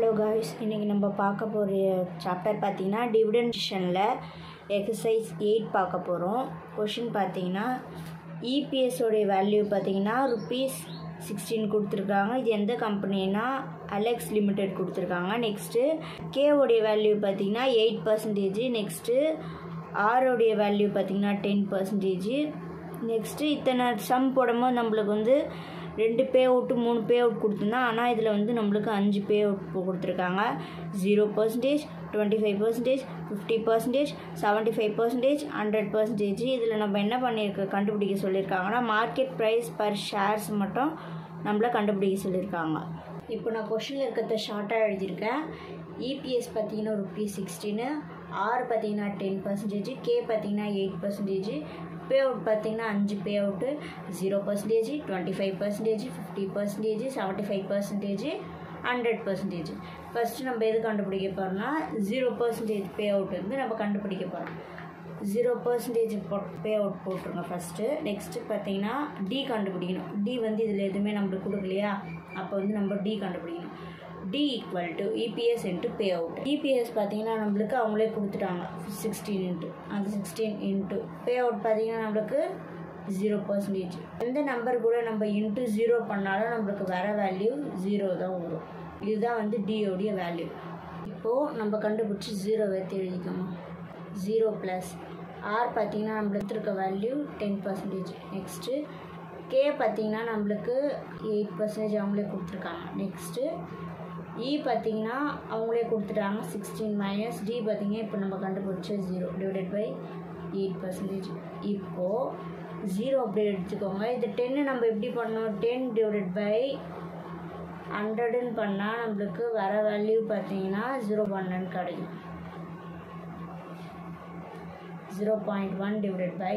Hello guys, இன்றைக்கி நம்ம பார்க்க போகிற சாப்டர் பார்த்தீங்கன்னா டிவிடென்ஷனில் எக்ஸசைஸ் 8 பார்க்க போகிறோம். கொஷின் பார்த்தீங்கன்னா இபிஎஸோடைய வேல்யூ பார்த்தீங்கன்னா ₹16 கொடுத்துருக்காங்க. இது எந்த கம்பெனினா அலெக்ஸ் லிமிடெட் கொடுத்துருக்காங்க. நெக்ஸ்ட்டு கேவோடைய வேல்யூ பார்த்தீங்கன்னா 8%. நெக்ஸ்ட்டு ஆரோடைய வேல்யூ பார்த்தீங்கன்னா 10%. நெக்ஸ்ட்டு இத்தனை சம் போடும்போது நம்மளுக்கு வந்து 2 பே அவுட்டு 3 பே அவுட் கொடுத்துருந்தா, ஆனால் இதில் வந்து நம்மளுக்கு 5 பே அவுட் கொடுத்துருக்காங்க. 0%, 25%, 50%, 75%, 100%. இதில் நம்ம என்ன கண்டுபிடிக்க சொல்லியிருக்காங்கன்னா மார்க்கெட் ப்ரைஸ் பர் ஷேர்ஸ் மட்டும் நம்மளை கண்டுபிடிக்க சொல்லியிருக்காங்க. இப்போ நான் கொஷனில் இருக்கிறத ஷார்ட்டாக எழுதியிருக்கேன். இபிஎஸ் பார்த்தீங்கன்னா ₹16, ஆர் பார்த்தீங்கன்னா 10%, கே பார்த்தீங்கன்னா 8%, பே அவுட் பார்த்தீங்கன்னா 5 பே அவுட்டு 0%, 25%, 50%, 75%, 100%. ஃபஸ்ட்டு நம்ம எது கண்டுபிடிக்க போகிறோம்னா 0% பே அவுட் வந்து நம்ம கண்டுபிடிக்க போகிறோம். 0% பே அவுட் போட்டுருங்க ஃபஸ்ட்டு. நெக்ஸ்ட்டு பார்த்தீங்கன்னா டி கண்டுபிடிக்கணும். டி வந்து இதில் எதுவுமே நம்மளுக்கு கொடுக்கலையா, அப்போ வந்து நம்ம டி கண்டுபிடிக்கணும். D equal to EPS into payout. EPS பார்த்தீங்கன்னா நம்மளுக்கு அவங்களே கொடுத்துட்டாங்க 16 அந்த 16 இன்ட்டு பே அவுட் பார்த்தீங்கன்னா நம்மளுக்கு 0%. எந்த நம்பர் கூட நம்ம இன்ட்டு 0 பண்ணாலும் நம்மளுக்கு வர வேல்யூ 0 தான் வரும். இதுதான் வந்து டியோடைய வேல்யூ. இப்போது நம்ம கண்டுபிடிச்சி 0 எடுத்து எழுதிக்கோங்க. 0 ப்ளஸ் ஆர் பார்த்தீங்கன்னா நம்மளுக்கு இருக்க வேல்யூ 10%. நெக்ஸ்ட்டு கே பார்த்தீங்கன்னா நம்மளுக்கு 8% அவங்களே கொடுத்துருக்காங்க. நெக்ஸ்ட்டு இ பார்த்தீங்கன்னா அவங்களே கொடுத்துட்டாங்க 16 மைனஸ் டி பார்த்தீங்கன்னா இப்போ நம்ம கண்டுபிடிச்ச 0 டிவைடட் பை 8%. இப்போது 0 அப்படி எடுத்துக்கோங்க. இது 10 நம்ம எப்படி பண்ணோம், 10 டிவைடட் பை 100ன்னு பண்ணால் நம்மளுக்கு வர வேல்யூ பார்த்தீங்கன்னா 0.1 கிடைக்கும். 0.1 டிவைடட் பை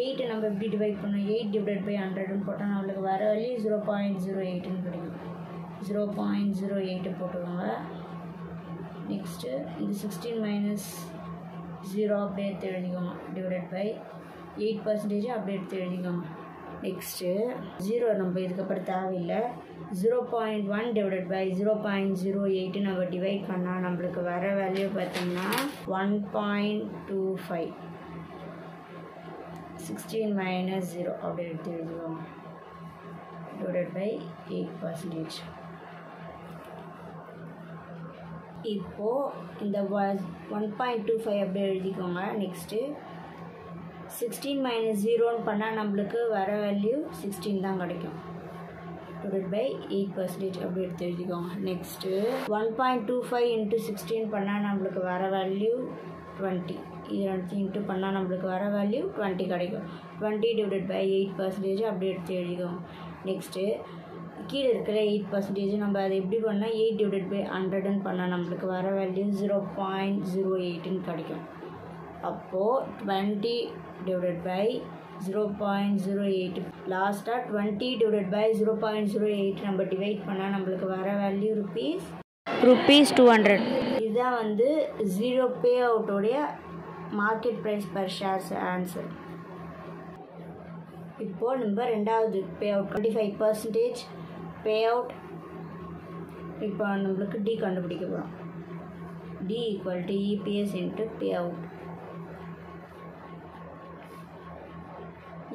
8 நம்ம எப்படி டிவைட் பண்ணோம், 8 டிவைடட் பை 100ன்னு போட்டால் நம்மளுக்கு வர வேல்யூ 0.08ன்னு கிடைக்கும். 0.08 போட்டுக்கோங்க. நெக்ஸ்ட்டு இந்த 16 மைனஸ் 0 அப்படியே எடுத்து எழுதிக்கோங்க. டிவைடட் பை 8% அப்படியே எடுத்து எழுதிக்கோங்க. நெக்ஸ்ட்டு 0 நம்ம இதுக்கப்புறம் தேவையில்லை. 0.1 டிவைடட் பை 0.08 நம்ம டிவைட் பண்ணால் நம்மளுக்கு வர வேல்யூ பார்த்திங்கன்னா 1.25. 16 மைனஸ் 0 அப்படியே எடுத்து எழுதிக்கோங்க. Divided by 8%. இப்போது இந்த 1.25 அப்படியே எழுதிக்கோங்க. நெக்ஸ்ட்டு 16 மைனஸ் 0ன்னு பண்ணால் நம்மளுக்கு வர வேல்யூ 16 தான் கிடைக்கும். டிவைடட் பை 8% அப்படி எடுத்து எழுதிக்கோங்க. நெக்ஸ்ட்டு 1.25 இன்ட்டு 16 பண்ணால் நம்மளுக்கு வர வேல்யூ 20. இது 2 இன்ட்டு பண்ணால் நம்மளுக்கு வர வேல்யூ 20 கிடைக்கும். 20 டிவைடட் பை 8% அப்படி எடுத்து எழுதிக்கோங்க. நெக்ஸ்ட்டு கீழே இருக்கிற 8% நம்ம அதை எப்படி பண்ணால் 8 டிவைடட் பை 100ன்னு பண்ணால் நம்மளுக்கு வர வேல்யூ 0.08ன்னு கிடைக்கும். அப்போது 20 டிவைடட் பை 0.08 லாஸ்ட்டாக 20 டிவைடட் பை 0.08 நம்ம டிவைட் பண்ணால் நம்மளுக்கு வர வேல்யூ ₹200. இதுதான் வந்து 0 பே அவுட்டோடைய market price per shares answer. இப்போது நம்ம ரெண்டாவது பே அவுட் 25% பே அவுட். இப்போ நம்மளுக்கு டி கண்டுபிடிக்க போகிறோம். D equal to EPS into payout.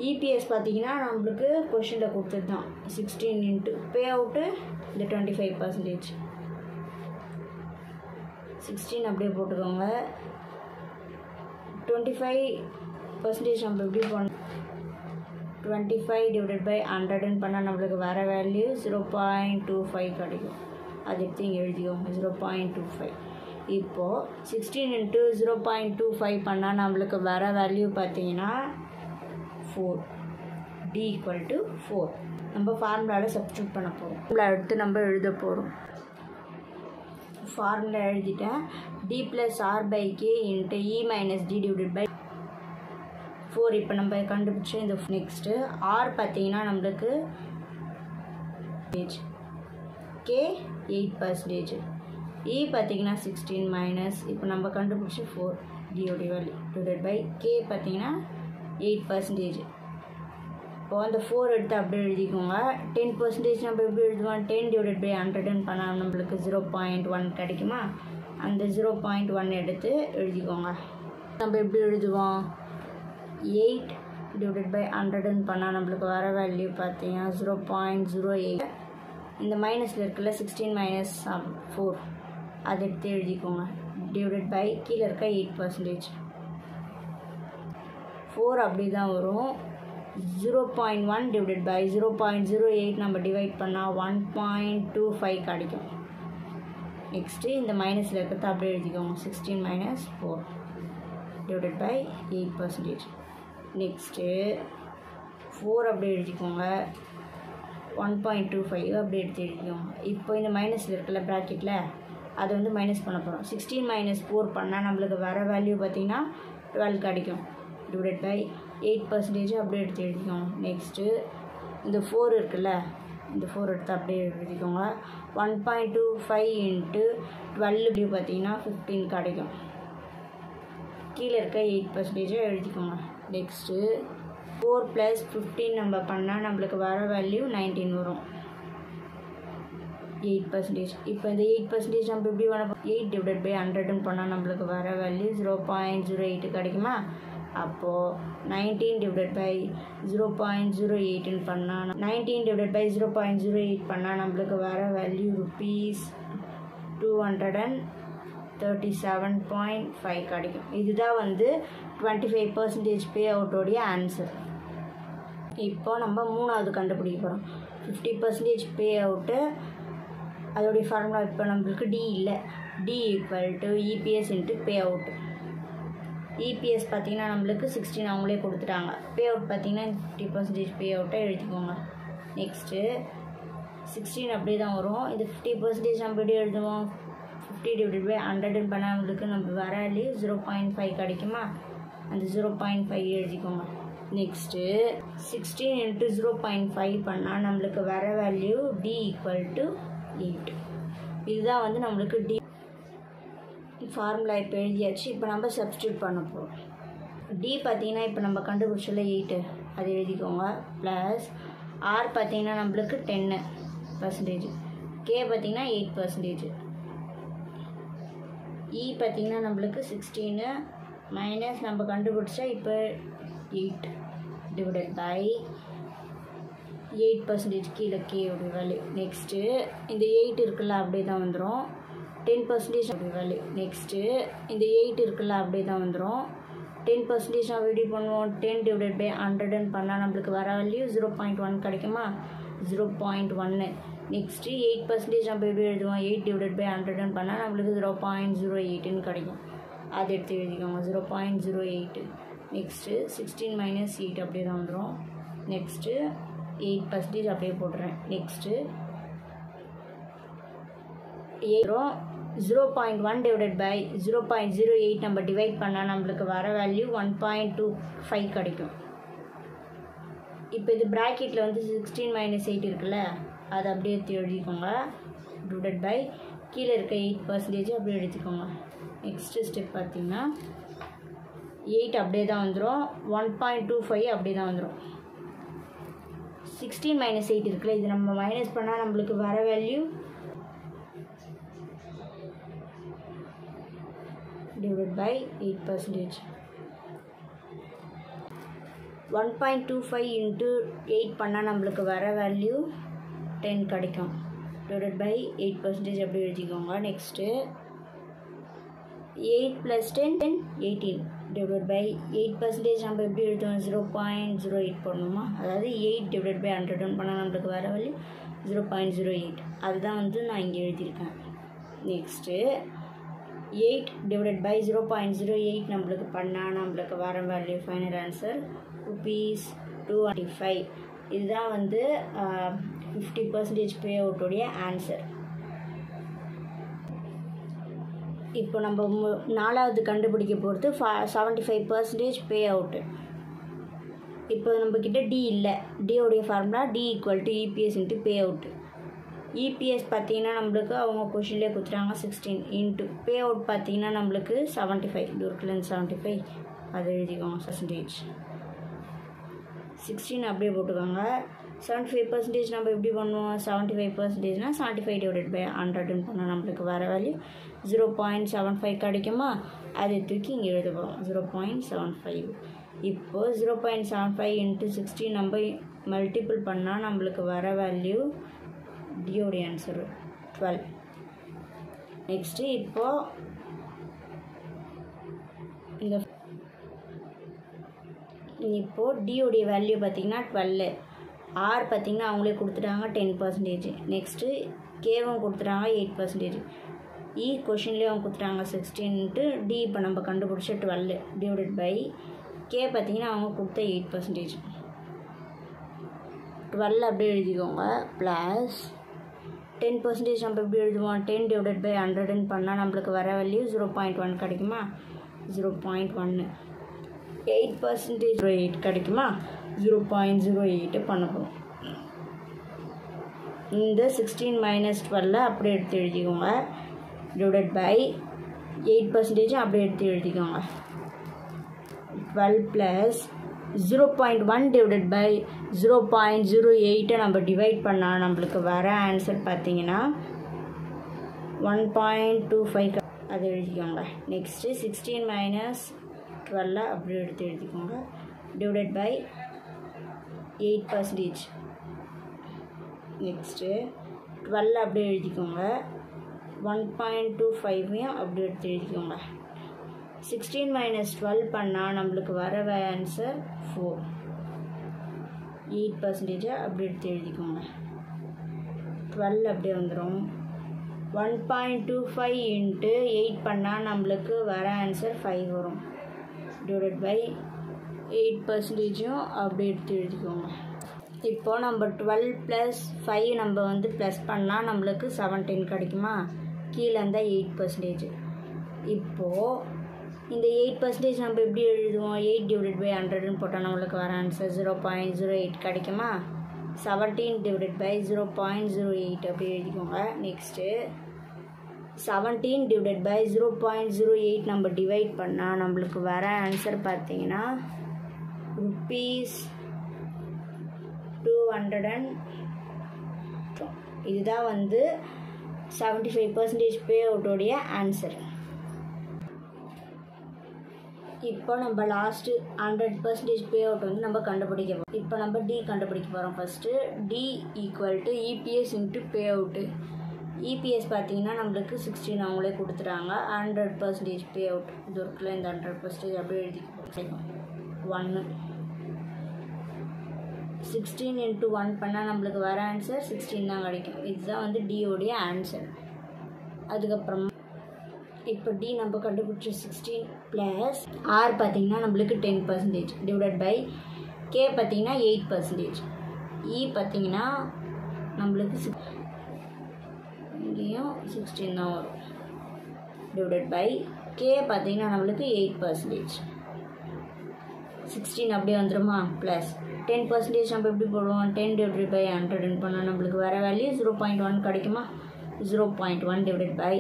EPS பார்த்தீங்கன்னா நம்மளுக்கு கொஷனில் கொடுத்தது தான் 16 இன்ட்டு பே அவுட்டு இந்த 25%. 16 அப்படியே போட்டுக்கோங்க. 25% நம்ம எப்படி பண்ணோம், 25 டிவைடட் பை 100ன்னு பண்ணால் நம்மளுக்கு வர வேல்யூ 0.25 கிடைக்கும். அது எடுத்து இங்கே எழுதிக்கோங்க 0.25. இப்போது 16 இன்ட்டு 0.25 பண்ணால் நம்மளுக்கு வர வேல்யூ பார்த்தீங்கன்னா 4. D equal to 4. நம்ம ஃபார்முலாவில் சப்ஸ்டியூட் பண்ண போகிறோம். ஃபார்முலா எடுத்து நம்ம எழுத போகிறோம். ஃபார்முலா எழுதிட்டேன். D plus R by K into E minus D divided by 4. இப்போ நம்ம கண்டுபிடிச்ச இந்த நெக்ஸ்ட்டு ஆர் பார்த்தீங்கன்னா நம்மளுக்கு கே 8%. இ பார்த்தீங்கன்னா 16 மைனஸ் இப்போ நம்ம கண்டுபிடிச்ச 4 டியோடைய வேல்யூ டிவைடட் பை கே பார்த்தீங்கன்னா 8%. இப்போது அந்த 4 எடுத்து அப்படியே எழுதிக்கோங்க. 10% நம்ம எப்படி எழுதுவோம்? 10 டிவைடட் பை 100 பண்ணால் நம்மளுக்கு 0.1 கிடைக்குமா? அந்த 0.1 எடுத்து எழுதிக்கோங்க. நம்ம எப்படி எழுதுவோம்? 8 டிவைடட் பை 100 பண்ணால் நம்மளுக்கு வர வேல்யூ பார்த்தீங்கன்னா 0.08. இந்த மைனஸில் இருக்குல்ல 16 minus 4 அதை எடுத்து எழுதிக்கோங்க. டிவைடட் பை கீழே இருக்க 8%. 4 அப்படி தான் வரும். 0.1 டிவைடட் பை 0.08 நம்ம டிவைட் பண்ணால் 1.25 கிடைக்கும். நெக்ஸ்ட்டு இந்த மைனஸில் இருக்கிறத அப்படியே எழுதிக்கோங்க. 16 minus 4 டிவைடட் பை 8%. நெக்ஸ்ட்டு 4 அப்படியே எழுதிக்கோங்க. 1.25 அப்படி எடுத்து எழுதிக்கோங்க. இப்போ இந்த மைனஸில் இருக்குல்ல ப்ராக்கெட்டில் அதை வந்து மைனஸ் பண்ண போகிறோம். 16 minus 4 பண்ணால் நம்மளுக்கு வர வேல்யூ பார்த்திங்கன்னா 12 கிடைக்கும். டிவைடட் பை 8% அப்படியே எடுத்து எழுதிக்கோங்க. நெக்ஸ்ட்டு இந்த 4 இருக்குல்ல, இந்த 4 எடுத்து அப்படியே எழுதிக்கோங்க. 1.25 into 12 பார்த்தீங்கன்னா 15 கிடைக்கும். கீழே இருக்க 8% எழுதிக்கோங்க. நெக்ஸ்ட்டு 4 + 15 நம்ம பண்ணால் நம்மளுக்கு வர வேல்யூ 19 வரும். 8%. இப்போ இந்த 8% நம்ம எப்படி பண்ண 8 டிவைடட் பை 100 பண்ணால் நம்மளுக்கு வர வேல்யூ 0.08 கிடைக்குமா? அப்போது 19 டிவைடட் பை 0.08 பண்ணால் 19 டிவைடட் பை 0.08 பண்ணால் நம்மளுக்கு வர வேல்யூ rupees 237.5 கிடைக்கும். இதுதான் வந்து 25% பே அவுட்டோடைய ஆன்சர். இப்போ நம்ம மூணாவது கண்டுபிடிக்க போகிறோம். 50% பே அவுட்டு, அதோடைய ஃபார்முலா இப்போ நம்மளுக்கு டி இல்லை. D equal to EPS into payout. EPS பார்த்திங்கன்னா நம்மளுக்கு 16 அவங்களே கொடுத்துட்டாங்க. பே அவுட் பார்த்திங்கன்னா 50% பே அவுட்டை எழுதிக்கோங்க. நெக்ஸ்ட்டு 16 அப்படியே தான் வரும். இந்த 50% நம்ம எப்படி எழுதுவோம்? 50 டிவைடட் பை 100 பண்ணால் நம்மளுக்கு நம்ம வர வேல்யூ 0.5 கிடைக்குமா? அந்த 0.5 எழுதிக்கோங்க. நெக்ஸ்ட்டு 16 into 0.5 பண்ணால் நம்மளுக்கு வர வேல்யூ டி ஈக்குவல் டு 8. இதுதான் வந்து நம்மளுக்கு டி ஃபார்முலா இப்போ எழுதியாச்சு. இப்போ நம்ம சப்ஸ்டியூட் பண்ண போகிறோம். டி பார்த்திங்கன்னா இப்போ நம்ம கண்டுபிடிச்சல 8 அது எழுதிக்கோங்க. ப்ளஸ் ஆர் பார்த்திங்கன்னா நம்மளுக்கு 10%, கே பார்த்திங்கன்னா 8%, இ பார்த்திங்கன்னா நம்மளுக்கு 16 மைனஸ் நம்ம கண்டுபிடிச்சா இப்போ 8 டிவைடட் பை 8% கீழே கேவுடைய வேல்யூ. நெக்ஸ்ட்டு இந்த 8 இருக்குல்ல அப்படியே தான் வந்துடும். 10% அப்படி வேல்யூ. நெக்ஸ்ட்டு இந்த 8 இருக்குல்ல அப்படியே தான் வந்துடும். 10% நம்ம எப்படி பண்ணுவோம்? 10 டிவைடட் பை 100 பண்ணால் நம்மளுக்கு வர வேல்யூ 0.1 கிடைக்குமா? 0.1. நெக்ஸ்ட்டு 8% நம்ம எப்படி எழுதுவோம்? 8 டிவைடட் பை 100 பண்ணால் நம்மளுக்கு 0.08 கிடைக்கும். அதை எடுத்து எழுதிக்கோங்க. 0.08. நெக்ஸ்ட்டு 16 minus 8 அப்படியே தான் வந்துடும். நெக்ஸ்ட்டு 8% அப்படியே போட்டுறேன். நெக்ஸ்ட்டு 0.1 டிவைடட் பை 0.08 நம்ம டிவைட் பண்ணால் நம்மளுக்கு வர வேல்யூ 1.25 கிடைக்கும். இப்போ இது ப்ராக்கெட்டில் வந்து 16 minus 8 இருக்குல்ல, அதை அப்படியே எடுத்து எழுதிக்கோங்க. டிவைடட் பை கீழே இருக்க 8% அப்படியே எழுதிக்கோங்க. நெக்ஸ்ட்டு ஸ்டெப் பார்த்திங்கன்னா 8 அப்படியே தான் வந்துடும். 1.25 அப்படியே தான் வந்துடும். 16 minus 8 இருக்குல்ல, இது நம்ம மைனஸ் பண்ணால் நம்மளுக்கு வர வேல்யூ divided by 8%. 1.25 into 8 பண்ணால் நம்மளுக்கு வர வேல்யூ 10 கிடைக்கும். divided by 8% அப்படி எழுதிக்கோங்க. நெக்ஸ்ட்டு 8 plus 10 18 divided by 8% நம்ம எப்படி எழுதுவோம்? 0.08 போடணுமா? அதாவது 8 divided by 100 பண்ணால் நம்மளுக்கு வர வேல்யூ 0.08. அதுதான் வந்து நான் இங்கே எழுதியிருக்கேன். நெக்ஸ்ட்டு 8 divided by 0.08 நம்மளுக்கு பண்ணால் நம்மளுக்கு வர வேல்யூ ஃபைனல் ஆன்சர் rupees 225. இதுதான் வந்து 50% பே அவுட்டோடைய ஆன்சர். இப்போ நம்ம நாலாவது கண்டுபிடிக்க போகிறது 75% பே அவுட்டு. இப்போ நம்மக்கிட்ட டி இல்லை. டியோடைய formula D equal to EPS into payout. EPS பார்த்தீங்கன்னா நம்மளுக்கு அவங்க கொஷின்லேயே கொடுத்துட்டாங்க 16 இன்ட்டு பே அவுட் பார்த்தீங்கன்னா நம்மளுக்கு 75. தூரத்துலேருந்து 75 அதை எழுதிக்கோங்க. 16 அப்படியே போட்டுக்கோங்க. 75% நம்ம எப்படி பண்ணுவோம்? 75%னா 75 டிவைடட் பை 100ன்னு பண்ணால் நம்மளுக்கு வர வேல்யூ 0.75 கிடைக்குமா? அதை தூக்கி இங்கே எழுத போகிறோம் 0.75. இப்போது 0.75 இன்ட்டு 16 நம்ம மல்டிபிள் பண்ணால் நம்மளுக்கு வர வேல்யூ டியோடைய ஆன்சர் 12. நெக்ஸ்ட்டு இப்போது டியோடைய வேல்யூ பார்த்திங்கன்னா 12. ஆர் பார்த்திங்கன்னா அவங்களே கொடுத்துட்டாங்க 10%. நெக்ஸ்ட்டு கேவும் கொடுத்துட்டாங்க 8%. கொஷின்லேயே அவங்க கொடுத்துட்டாங்க 16 டி இப்போ நம்ம கண்டுபிடிச்ச 12 டிவைடட் பை கே பார்த்திங்கன்னா அவங்க கொடுத்த 8%. 12 அப்படியே எழுதிக்கோங்க ப்ளஸ் 10% நம்ம எப்படி எழுதுவோம்? 10 டிவைடட் பை 100ன்னு பண்ணால் நம்மளுக்கு வர வேல்யூ 0.1 கிடைக்குமா? 0.1. 8% 8 கிடைக்குமா? 0.08 பண்ண போகிறோம். இந்த 16 மைனஸ் 12 அப்படியே எடுத்து எழுதிக்கோங்க டிவைடட் பை 8% அப்படியே எடுத்து எழுதிக்கோங்க. 12 ப்ளஸ் 0.1 டிவைடட் பை 0.08 நம்ம டிவைட் பண்ணால் நம்மளுக்கு வர ஆன்சர் பார்த்தீங்கன்னா 1.25 அதை எழுதிக்கோங்க. நெக்ஸ்ட்டு 16 மைனஸ் 12 அப்படியே எடுத்து எழுதிக்கோங்க டிவைடட் பை 8%. நெக்ஸ்ட்டு 12 அப்படியே எழுதிக்கோங்க 1.25 அப்படியே எடுத்து எழுதிக்கோங்க. 16 மைனஸ் 12 பண்ணால் நம்மளுக்கு வர ஆன்சர் 4. 8% அப்படி எடுத்து எழுதிக்கோங்க. 12 அப்படியே வந்துடும். 1.25 இன்ட்டு 8 பண்ணால் நம்மளுக்கு வர ஆன்சர் 5 வரும். டிவைடட் பை 8% அப்படி எடுத்து எழுதிக்கோங்க. இப்போது நம்ம 12 ப்ளஸ் 5 நம்ம ப்ளஸ் பண்ணால் நம்மளுக்கு 17 கிடைக்குமா? கீழே இருந்தால் 8%. இப்போது இந்த 8% நம்ம எப்படி எழுதுவோம்? 8 டிவைடட் பை 100ன்னு போட்டால் நம்மளுக்கு வர ஆன்சர் 0.08 கிடைக்குமா? 17 டிவைடட் பை 0.08 அப்படி எழுதிக்கோங்க. நெக்ஸ்ட்டு 17 டிவைடட் பை 0.08 நம்ம டிவைட் பண்ணால் நம்மளுக்கு வர ஆன்சர் பார்த்தீங்கன்னா ₹200. இதுதான் 75% பே அவுட்டோடைய ஆன்சர். இப்போ நம்ம லாஸ்ட்டு 100% பே அவுட் நம்ம கண்டுபிடிக்க போகிறோம். இப்போ நம்ம டி கண்டுபிடிக்க போகிறோம். First D equal to EPS into payout. EPS பார்த்தீங்கன்னா நம்மளுக்கு 16 அவங்களே கொடுத்துட்டாங்க. 100% பே அவுட் இது இருக்குல்ல, இந்த 100% அப்படியே எழுதிக்க 1 16 இன்ட்டு 1 பண்ணால் நம்மளுக்கு வர ஆன்சர் 16 தான் கிடைக்கும். இதுதான் டியோடைய ஆன்சர். அதுக்கப்புறமா இப்போ டி நம்ம கண்டுபிடிச்ச 16 ப்ளஸ் ஆர் பார்த்தீங்கன்னா நம்மளுக்கு 10% டிவைடட் பை கே பார்த்தீங்கன்னா 8%. பார்த்தீங்கன்னா நம்மளுக்கு இங்கேயும் 16 தான் வரும். டிவைடட் பை கே பார்த்தீங்கன்னா நம்மளுக்கு 8%. 16 அப்படியே வந்துடுமா? ப்ளஸ் 10% நம்ம எப்படி போடுவோம்? 10 டிவைடட் பை 100ன்னு பண்ணால் நம்மளுக்கு வர வேல்யூ 0.1 கிடைக்குமா? 0.1 டிவைடட் பை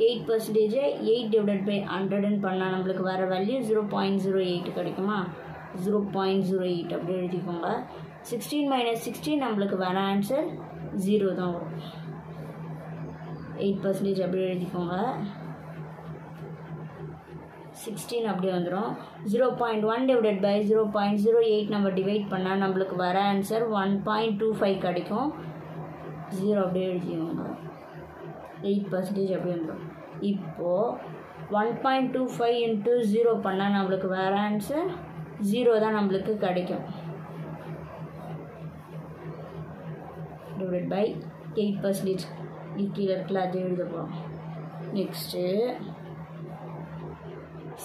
8%. 8 டிவைடட் பை 100ன்னு பண்ணால் நம்மளுக்கு வர வேல்யூ 0.08 கிடைக்குமா? 0.08 அப்படி எழுதிக்கோங்க. 16 மைனஸ் 16 நம்மளுக்கு வர ஆன்சர் 0 தான் வரும். 8% அப்படி எழுதிக்கோங்க. 16 அப்படியே வந்துடும். 0.1 டிவைடட் பை 0.08 நம்ம டிவைட் பண்ணால் நம்மளுக்கு வர ஆன்சர் 1.25 கிடைக்கும். 0 அப்படியே எழுதிக்கோங்க. 8% அப்படி வந்துடும். இப்போது 1.25 இன்ட்டு 0 பண்ணால் நம்மளுக்கு வர ஆன்சர் 0 தான் நம்மளுக்கு கிடைக்கும். டிவைட் பை 8% கீழே இருக்குல்ல, அது எழுத போகிறோம். நெக்ஸ்ட்டு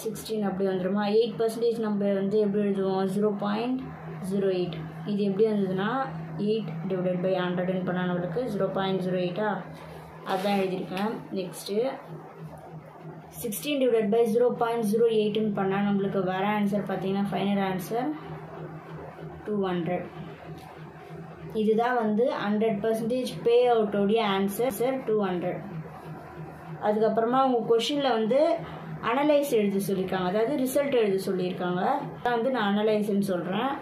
16 அப்படி வந்துடுமா? 8% நம்ம எப்படி எழுதுவோம்? 0.08. இது எப்படி வந்ததுன்னா 8 டிவைடட் பை 100ன்னு பண்ணால் நம்மளுக்கு 0.08 அதுதான் எழுதியிருக்கேன். நெக்ஸ்ட்டு 16 டிவைடட் பை 0.08ன்னு பண்ணால் நம்மளுக்கு வர ஆன்சர் பார்த்தீங்கன்னா ஃபைனல் ஆன்சர் 200. இதுதான் 100% பே அவுட்டோடைய ஆன்சர் 200. அதுக்கப்புறமா உங்கள் கொஷினில் அனலைஸ் எழுத சொல்லியிருக்காங்க, அதாவது ரிசல்ட் எழுத சொல்லியிருக்காங்க. அதான் நான் அனலைஸ்ன்னு சொல்கிறேன்.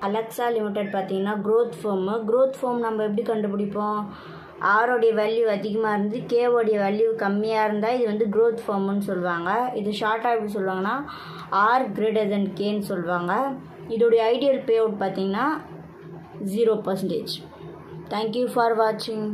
அலெக்ஸா லிமிடெட் பார்த்தீங்கன்னா க்ரோத் ஃபார்ம் நம்ம எப்படி கண்டுபிடிப்போம்? ஆரோடைய வேல்யூ அதிகமாக இருந்து கேவோடைய வேல்யூ கம்மியாக இருந்தால் இது வந்து க்ரோத் ஃபார்ம்னு சொல்லுவாங்க. இது ஷார்ட்டாக எப்படி சொல்லுவாங்கன்னா ஆர் கிரேட்டர் தென் கேன்னு சொல்லுவாங்க. இதோடைய ஐடியல் பே அவுட் பார்த்தீங்கன்னா 0%. தேங்க்யூ ஃபார் வாட்சிங்.